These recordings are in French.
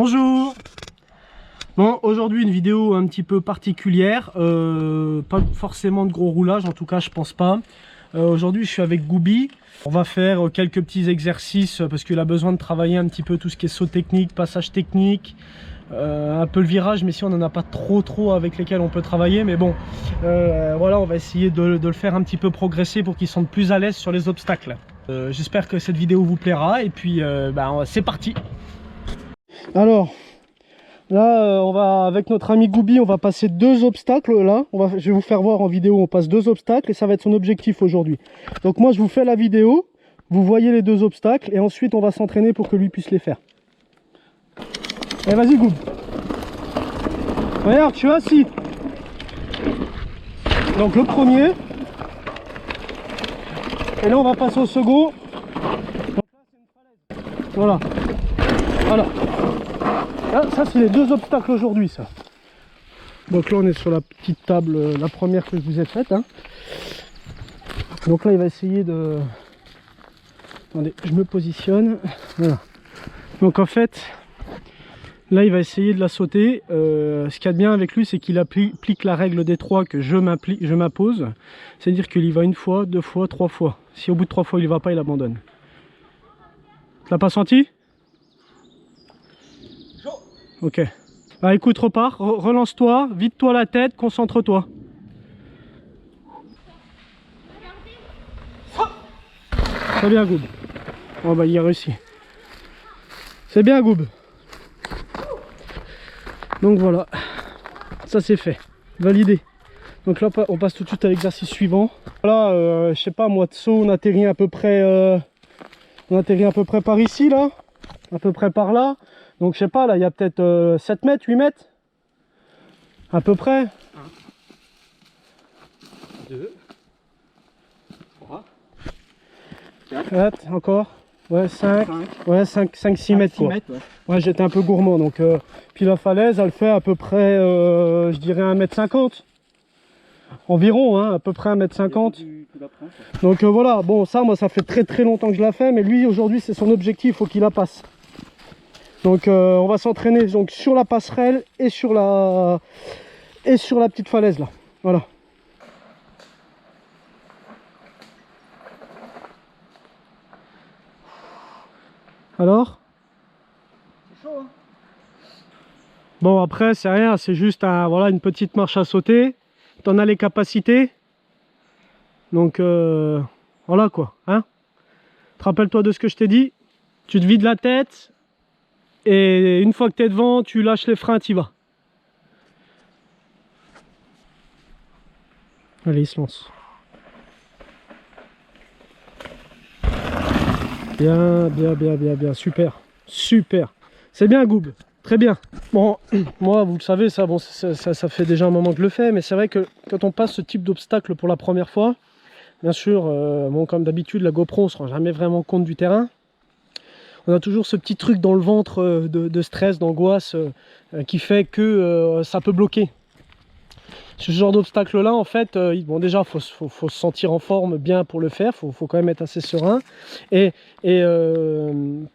Bonjour. Bon, aujourd'hui une vidéo un petit peu particulière, pas forcément de gros roulage, en tout cas je pense pas. Aujourd'hui je suis avec Goubi, on va faire quelques petits exercices parce qu'il a besoin de travailler un petit peu tout ce qui est saut technique, passage technique, un peu le virage, mais si on n'en a pas trop avec lesquels on peut travailler, mais bon, voilà, on va essayer de le faire un petit peu progresser pour qu'il se sente plus à l'aise sur les obstacles. J'espère que cette vidéo vous plaira et puis c'est parti. Alors là on va avec notre ami Goubi, on va passer deux obstacles là. Je vais vous faire voir en vidéo, on passe deux obstacles et ça va être son objectif aujourd'hui. Donc moi je vous fais la vidéo, vous voyez les deux obstacles et ensuite on va s'entraîner pour que lui puisse les faire. Allez vas-y Goub. Regarde, je suis assis. Donc le premier. Et là on va passer au second. Donc là c'est une falaise. Voilà. Voilà. Là, ça c'est les deux obstacles aujourd'hui ça. Donc là on est sur la petite table, la première que je vous ai faite. Hein. Donc là il va essayer de... Attendez, je me positionne. Voilà. Donc en fait, là il va essayer de la sauter. Ce qu'il y a de bien avec lui, c'est qu'il applique la règle des 3 que je m'impose. C'est-à-dire qu'il y va une fois, deux fois, 3 fois. Si au bout de 3 fois il y va pas, il abandonne. Tu l'as pas senti? Ok. Bah écoute, repars, relance-toi, vide-toi la tête, concentre-toi. Très bien Goub. Oh bah il a réussi. C'est bien Goub. Donc voilà, ça c'est fait, validé. Donc là on passe tout de suite à l'exercice suivant. Voilà, je sais pas moi, de saut, on atterrit à peu près par ici là, à peu près par là. Donc je sais pas, là il y a peut-être 7 mètres, 8 mètres à peu près. 1, 2, 3, 4, encore. Ouais, 5, ouais, 5-6 mètres quoi. Ouais, j'étais un peu gourmand donc. Puis la falaise, elle fait à peu près, je dirais 1,50 m. Environ, hein, à peu près 1,50 m. Donc voilà, bon, ça, moi, ça fait très longtemps que je la fais, mais lui, aujourd'hui, c'est son objectif, il faut qu'il la passe. Donc on va s'entraîner donc sur la passerelle et sur la petite falaise là. Voilà. Alors? C'est chaud, hein? Bon après c'est rien, c'est juste voilà, une petite marche à sauter. T'en as les capacités. Donc voilà quoi. Hein? Rappelle-toi de ce que je t'ai dit. Tu te vides la tête. Et une fois que tu es devant, tu lâches les freins, tu y vas. Allez, il se lance. Bien, super. C'est bien Goub, très bien. Bon, moi, vous le savez, ça, bon, ça fait déjà un moment que je le fais, mais c'est vrai que quand on passe ce type d'obstacle pour la première fois, bien sûr, bon, comme d'habitude, la GoPro, on ne se rend jamais vraiment compte du terrain. On a toujours ce petit truc dans le ventre de stress, d'angoisse qui fait que ça peut bloquer. Ce genre d'obstacle là en fait, bon déjà faut se sentir en forme bien pour le faire, faut quand même être assez serein. Et il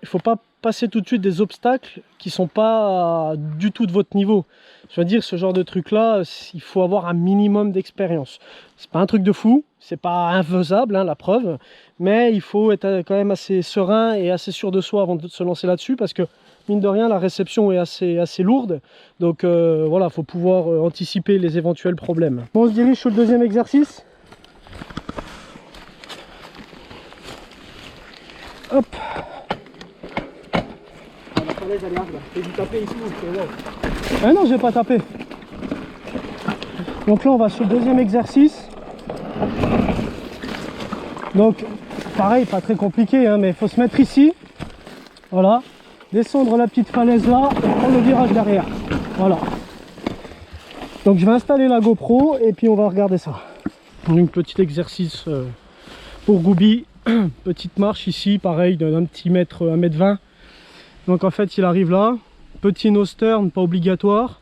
faut pas passer tout de suite des obstacles qui sont pas du tout de votre niveau. Je veux dire, ce genre de truc là, il faut avoir un minimum d'expérience. C'est pas un truc de fou, c'est pas infaisable, hein, la preuve, mais il faut être quand même assez serein et assez sûr de soi avant de se lancer là-dessus, parce que mine de rien la réception est assez lourde, donc voilà, faut pouvoir anticiper les éventuels problèmes. Bon, on se dirige sur le deuxième exercice. Hop. La falaise elle est large là. J'ai dû taper ici. Ah non, j'ai pas tapé. Donc là on va sur le deuxième exercice. Donc pareil, pas très compliqué, hein, mais il faut se mettre ici. Voilà. Descendre la petite falaise là et prendre le virage derrière. Voilà. Donc je vais installer la GoPro et puis on va regarder ça. Un petit exercice pour Goubi. Petite marche ici, pareil, d'un petit mètre, 1,20 m. Donc en fait il arrive là. Petit nose turn, pas obligatoire.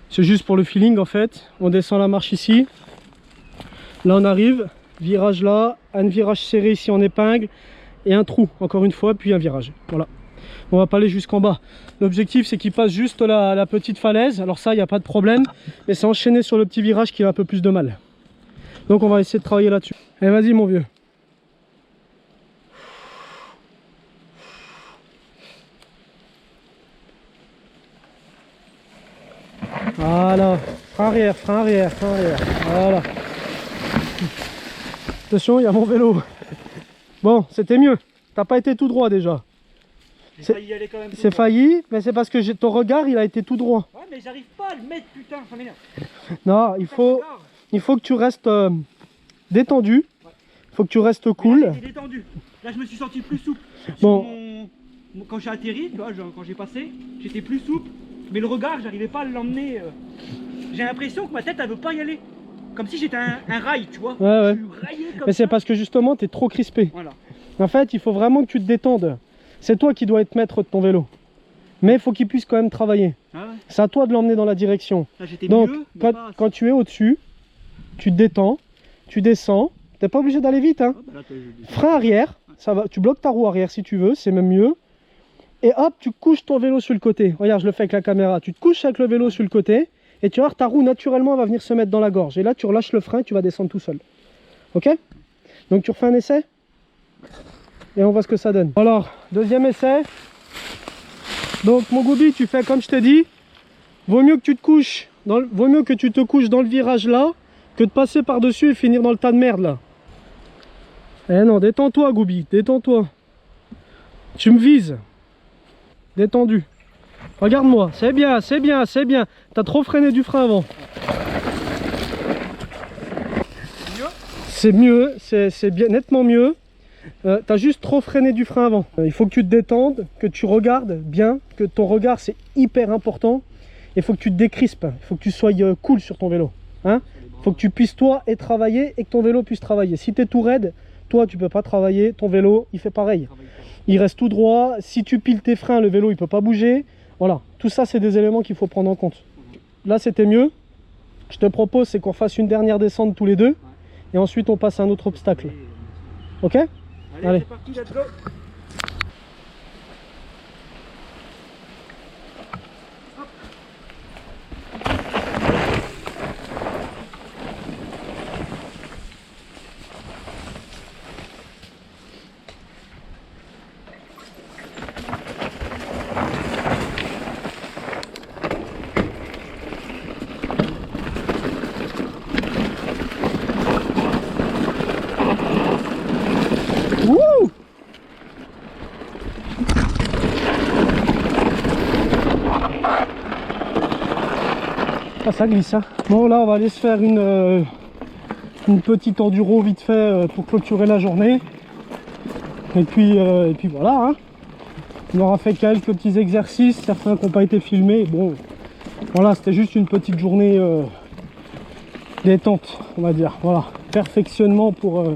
C'est juste pour le feeling en fait. On descend la marche ici. Là on arrive. Virage là. Un virage serré ici en épingle. Et un trou encore une fois, puis un virage. Voilà. On va pas aller jusqu'en bas. L'objectif c'est qu'il passe juste la petite falaise. Alors ça, il n'y a pas de problème. Mais c'est enchaîné sur le petit virage qui a un peu plus de mal. Donc on va essayer de travailler là-dessus. Allez, vas-y mon vieux. Voilà. Frein arrière, frein arrière, frein arrière. Voilà. Attention, il y a mon vélo. Bon, c'était mieux. T'as pas été tout droit déjà. C'est failli, mais c'est parce que ton regard il a été tout droit. Ouais, mais j'arrive pas à le mettre, putain, ça m'énerve. Non, il faut que tu restes détendu. Il faut que tu restes cool. Là, détendu. Là, je me suis senti plus souple. Bon. Quand j'ai atterri, tu vois, quand j'ai passé, j'étais plus souple. Mais le regard, j'arrivais pas à l'emmener. J'ai l'impression que ma tête, elle veut pas y aller. Comme si j'étais un rail, tu vois. Ouais. Je suis raillé comme mais c'est parce que justement, tu es trop crispé. Voilà. En fait, il faut vraiment que tu te détendes. C'est toi qui dois être maître de ton vélo. Mais il faut qu'il puisse quand même travailler. Ah ouais. C'est à toi de l'emmener dans la direction. Là, donc, mieux, quand tu es au-dessus, tu te détends, tu descends. Tu n'es pas obligé d'aller vite. Hein. Ah, bah là, frein arrière, ça va. Tu bloques ta roue arrière si tu veux, c'est même mieux. Et hop, tu couches ton vélo sur le côté. Regarde, je le fais avec la caméra. Tu te couches avec le vélo sur le côté. Et tu vas voir, ta roue naturellement va venir se mettre dans la gorge. Et là, tu relâches le frein et tu vas descendre tout seul. Ok? Donc, tu refais un essai. Et on voit ce que ça donne. Alors, deuxième essai. Donc, mon Goubi, tu fais comme je t'ai dit. Vaut mieux que tu te couches dans le virage là que de passer par-dessus et finir dans le tas de merde là. Eh non, détends-toi, Goubi, détends-toi. Tu me vises. Détendu. Regarde-moi, c'est bien, c'est bien, c'est bien. T'as trop freiné du frein avant. C'est mieux, c'est bien, nettement mieux. T'as juste trop freiné du frein avant. Il faut que tu te détendes, que tu regardes bien, que ton regard c'est hyper important. Il faut que tu te décrispes, il faut que tu sois cool sur ton vélo. Hein? Il faut que tu puisses toi et travailler et que ton vélo puisse travailler. Si tu es tout raide, toi tu peux pas travailler, ton vélo il fait pareil. Il reste tout droit, si tu piles tes freins, le vélo il peut pas bouger. Voilà, tout ça c'est des éléments qu'il faut prendre en compte. Là c'était mieux. Je te propose c'est qu'on fasse une dernière descente tous les deux et ensuite on passe à un autre obstacle. Ok? Allez. C'est parti, let's go. Wouh! Ah, ça glisse hein. Bon là on va aller se faire une petite enduro vite fait pour clôturer la journée. Et puis voilà hein. On aura fait quelques petits exercices, certains qui n'ont pas été filmés. Bon voilà, c'était juste une petite journée détente on va dire. Voilà, perfectionnement pour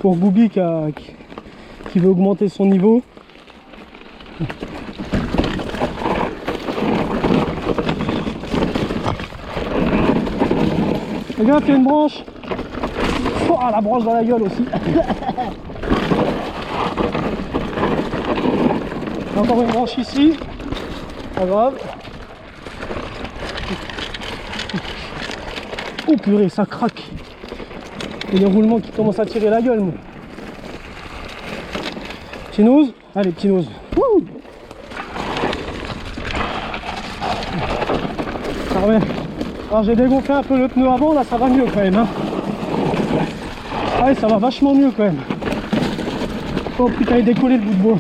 Goubi qui veut augmenter son niveau. Regarde, il y a une branche. Oh, la branche dans la gueule aussi. Encore une branche ici. Pas grave. Oh purée, ça craque. Il y a des roulements qui commencent à tirer la gueule. Moi. Petit nose. Allez, petit nose. Wouh. Ah ouais. Alors j'ai dégonflé un peu le pneu avant, là ça va mieux quand même hein. Ah ouais, ça va vachement mieux quand même. Oh putain, il est décollé le bout de bois.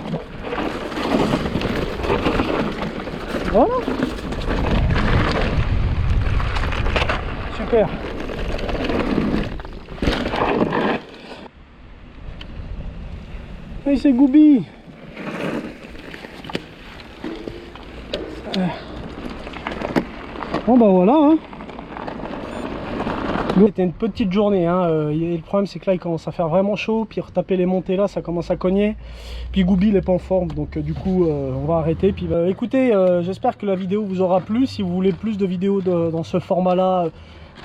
Voilà. Super. Et c'est Goubi. Bon bah voilà hein. C'était une petite journée, hein. Et le problème c'est que là il commence à faire vraiment chaud, puis retaper les montées là ça commence à cogner, puis Goubi il est pas en forme, donc du coup on va arrêter. Puis écoutez, j'espère que la vidéo vous aura plu. Si vous voulez plus de vidéos dans ce format là,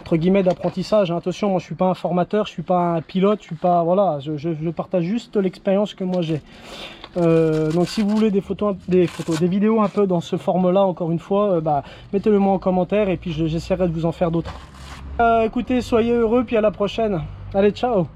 entre guillemets, d'apprentissage, hein. Attention, moi je suis pas un formateur, je suis pas un pilote, je suis pas, voilà, je partage juste l'expérience que moi j'ai. Donc si vous voulez des vidéos un peu dans ce format là, encore une fois, mettez-le moi en commentaire et puis j'essaierai de vous en faire d'autres. Écoutez, soyez heureux, puis à la prochaine. Allez, ciao.